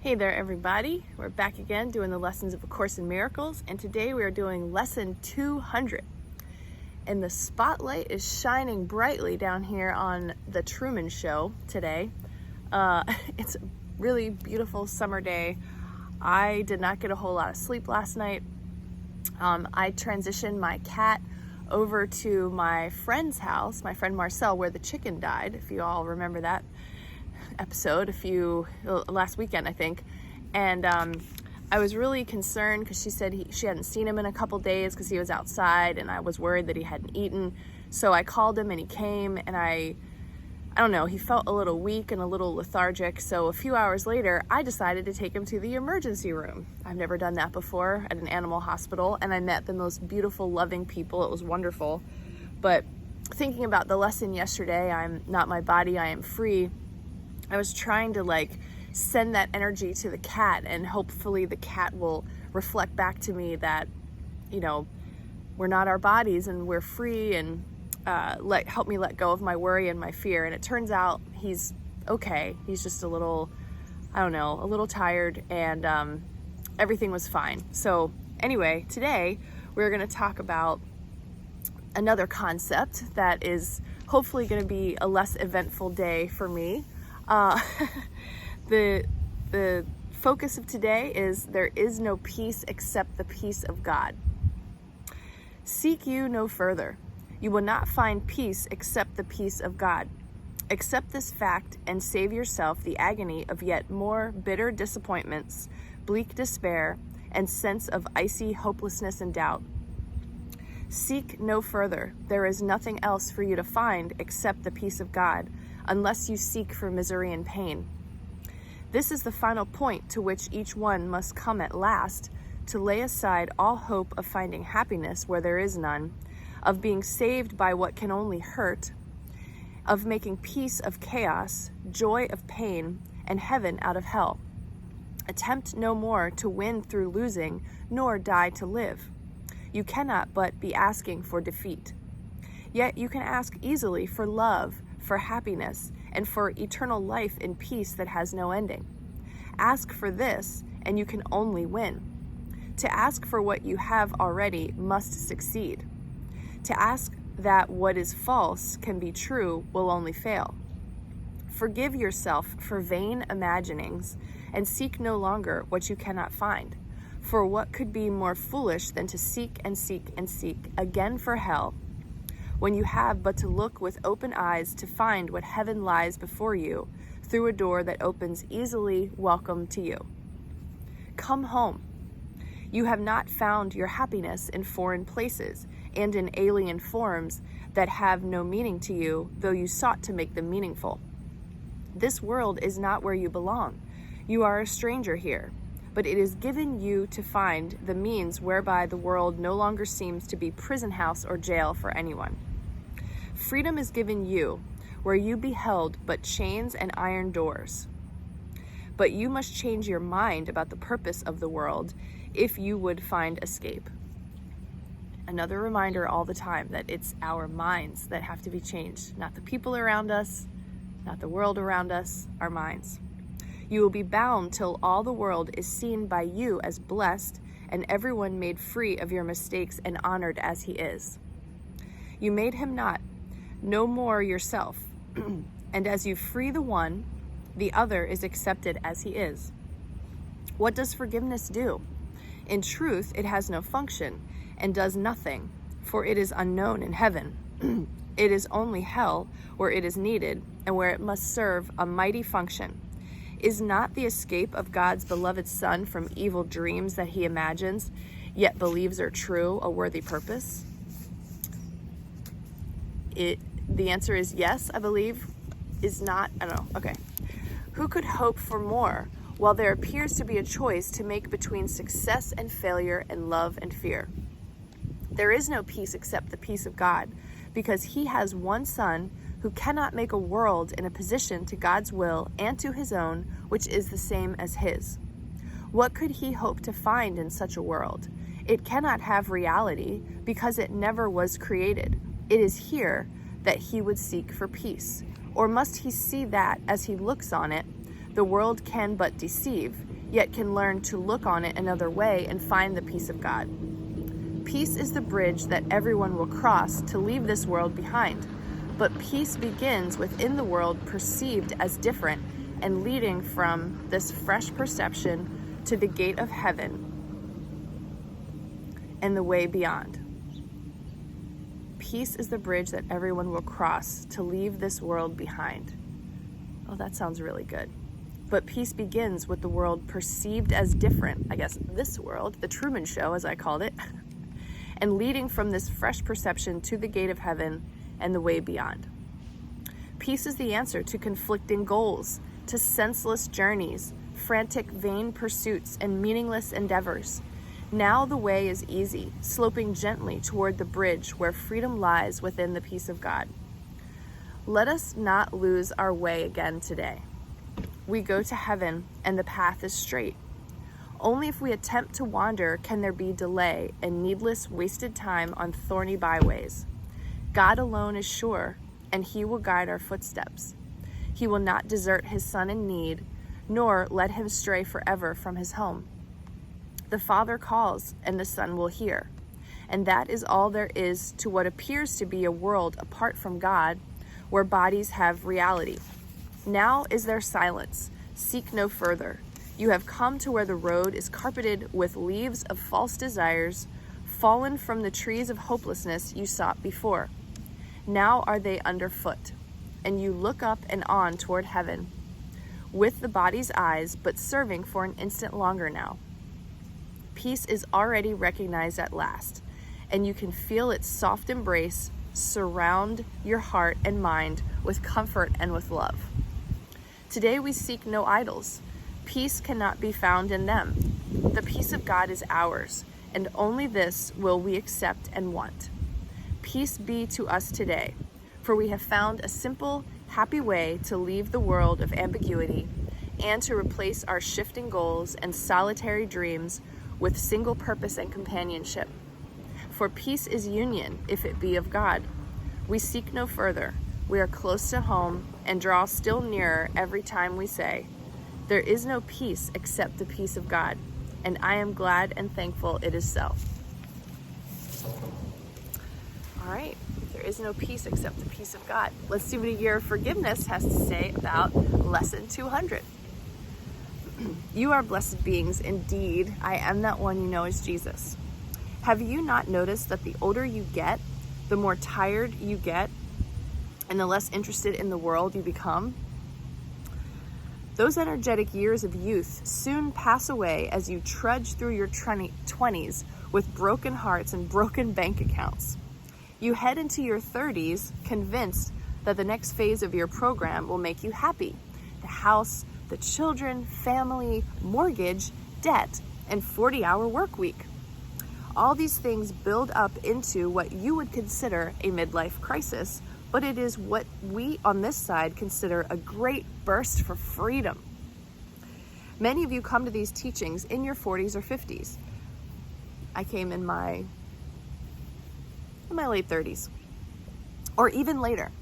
Hey there everybody, we're back again doing the lessons of A Course in Miracles, and today we are doing lesson 200. And the spotlight is shining brightly down here on the Truman Show today. It's a really beautiful summer day. I did not get a whole lot of sleep last night. I transitioned my cat over to my friend's house, my friend Marcel, where the chicken died, if you all remember that episode last weekend, I think. And I was really concerned because she said she hadn't seen him in a couple days because he was outside, and I was worried that he hadn't eaten. So I called him and he came, and I don't know, he felt a little weak and a little lethargic. So a few hours later, I decided to take him to the emergency room. I've never done that before at an animal hospital, and I met the most beautiful, loving people. It was wonderful. But thinking about the lesson yesterday, I'm not my body, I am free, I was trying to send that energy to the cat, and hopefully the cat will reflect back to me that, we're not our bodies and we're free, and help me let go of my worry and my fear. And it turns out he's okay. He's just a little tired, and everything was fine. So anyway, today we're going to talk about another concept that is hopefully going to be a less eventful day for me. The focus of today is there is no peace except the peace of God. Seek you no further. You will not find peace except the peace of God. Accept this fact and save yourself the agony of yet more bitter disappointments, bleak despair, and sense of icy hopelessness and doubt. Seek no further. There is nothing else for you to find except the peace of God, unless you seek for misery and pain. This is the final point to which each one must come at last, to lay aside all hope of finding happiness where there is none, of being saved by what can only hurt, of making peace of chaos, joy of pain, and heaven out of hell. Attempt no more to win through losing, nor die to live. You cannot but be asking for defeat. Yet you can ask easily for love, for happiness, and for eternal life in peace that has no ending. Ask for this, and you can only win. To ask for what you have already must succeed. To ask that what is false can be true will only fail. Forgive yourself for vain imaginings, and seek no longer what you cannot find. For what could be more foolish than to seek and seek and seek again for hell, when you have but to look with open eyes to find what heaven lies before you, through a door that opens easily welcome to you. Come home. You have not found your happiness in foreign places and in alien forms that have no meaning to you, though you sought to make them meaningful. This world is not where you belong. You are a stranger here, but it is given you to find the means whereby the world no longer seems to be prison house or jail for anyone. Freedom is given you, where you beheld but chains and iron doors. But you must change your mind about the purpose of the world if you would find escape. Another reminder all the time that it's our minds that have to be changed, not the people around us, not the world around us, our minds. You will be bound till all the world is seen by you as blessed, and everyone made free of your mistakes and honored as he is. You made him not, no more yourself, and as you free the one, the other is accepted as he is. What does forgiveness do? In truth, it has no function and does nothing, for it is unknown in heaven. It is only hell where it is needed and where it must serve a mighty function. Is not the escape of God's beloved Son from evil dreams that he imagines, yet believes are true, a worthy purpose? The answer is yes, I believe. Is not, I don't know, okay. Who could hope for more while there appears to be a choice to make between success and failure and love and fear? There is no peace except the peace of God, because he has one Son who cannot make a world in a position to God's will and to his own, which is the same as his. What could he hope to find in such a world? It cannot have reality because it never was created. It is here that he would seek for peace. Or must he see that, as he looks on it, the world can but deceive, yet can learn to look on it another way and find the peace of God. Peace is the bridge that everyone will cross to leave this world behind, but peace begins within the world perceived as different and leading from this fresh perception to the gate of heaven and the way beyond. Peace is the bridge that everyone will cross to leave this world behind. Oh, that sounds really good. But peace begins with the world perceived as different, I guess this world, the Truman Show as I called it, and leading from this fresh perception to the gate of heaven and the way beyond. Peace is the answer to conflicting goals, to senseless journeys, frantic, vain pursuits, and meaningless endeavors. Now the way is easy, sloping gently toward the bridge where freedom lies within the peace of God. Let us not lose our way again today. We go to heaven and the path is straight. Only if we attempt to wander can there be delay and needless wasted time on thorny byways. God alone is sure, and he will guide our footsteps. He will not desert his son in need, nor let him stray forever from his home. The Father calls, and the Son will hear. And that is all there is to what appears to be a world apart from God, where bodies have reality. Now is there silence. Seek no further. You have come to where the road is carpeted with leaves of false desires, fallen from the trees of hopelessness you sought before. Now are they underfoot, and you look up and on toward heaven, with the body's eyes, but serving for an instant longer now. Peace is already recognized at last, and you can feel its soft embrace surround your heart and mind with comfort and with love. Today we seek no idols. Peace cannot be found in them. The peace of God is ours, and only this will we accept and want. Peace be to us today, for we have found a simple, happy way to leave the world of ambiguity and to replace our shifting goals and solitary dreams with single purpose and companionship. For peace is union, if it be of God. We seek no further. We are close to home and draw still nearer every time we say, there is no peace except the peace of God, and I am glad and thankful it is so. All right, there is no peace except the peace of God. Let's see what a year of forgiveness has to say about lesson 200. You are blessed beings indeed. I am that one you know as Jesus. Have you not noticed that the older you get, the more tired you get, and the less interested in the world you become? Those energetic years of youth soon pass away as you trudge through your 20s with broken hearts and broken bank accounts. You head into your 30s convinced that the next phase of your program will make you happy. The house, the children, family, mortgage, debt, and 40-hour work week. All these things build up into what you would consider a midlife crisis, but it is what we on this side consider a great burst for freedom. Many of you come to these teachings in your 40s or 50s. I came in my late 30s, or even later,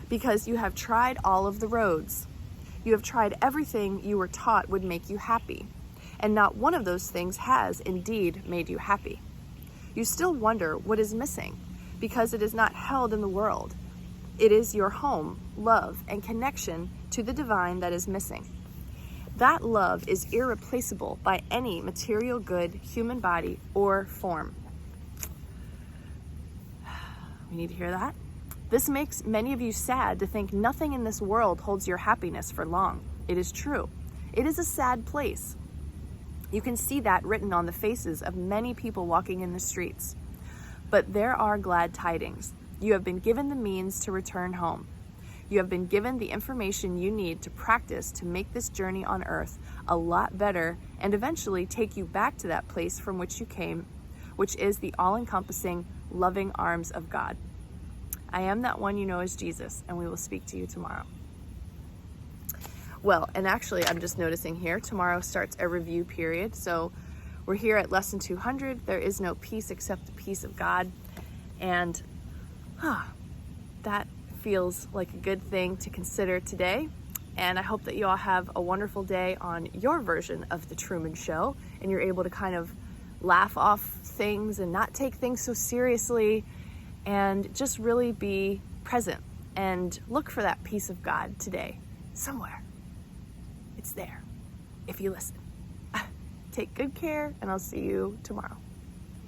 because you have tried all of the roads. You have tried everything you were taught would make you happy, and not one of those things has indeed made you happy. You still wonder what is missing, because it is not held in the world. It is your home, love, and connection to the divine that is missing. That love is irreplaceable by any material good, human body, or form. We need to hear that. This makes many of you sad to think nothing in this world holds your happiness for long. It is true. It is a sad place. You can see that written on the faces of many people walking in the streets. But there are glad tidings. You have been given the means to return home. You have been given the information you need to practice to make this journey on earth a lot better and eventually take you back to that place from which you came, which is the all-encompassing, loving arms of God. I am that one you know as Jesus, and we will speak to you tomorrow. Well, and actually, I'm just noticing here, tomorrow starts a review period. So we're here at lesson 200. There is no peace except the peace of God. And that feels like a good thing to consider today. And I hope that you all have a wonderful day on your version of The Truman Show, and you're able to kind of laugh off things and not take things so seriously, and just really be present and look for that peace of God today somewhere. It's there if you listen. Take good care, and I'll see you tomorrow.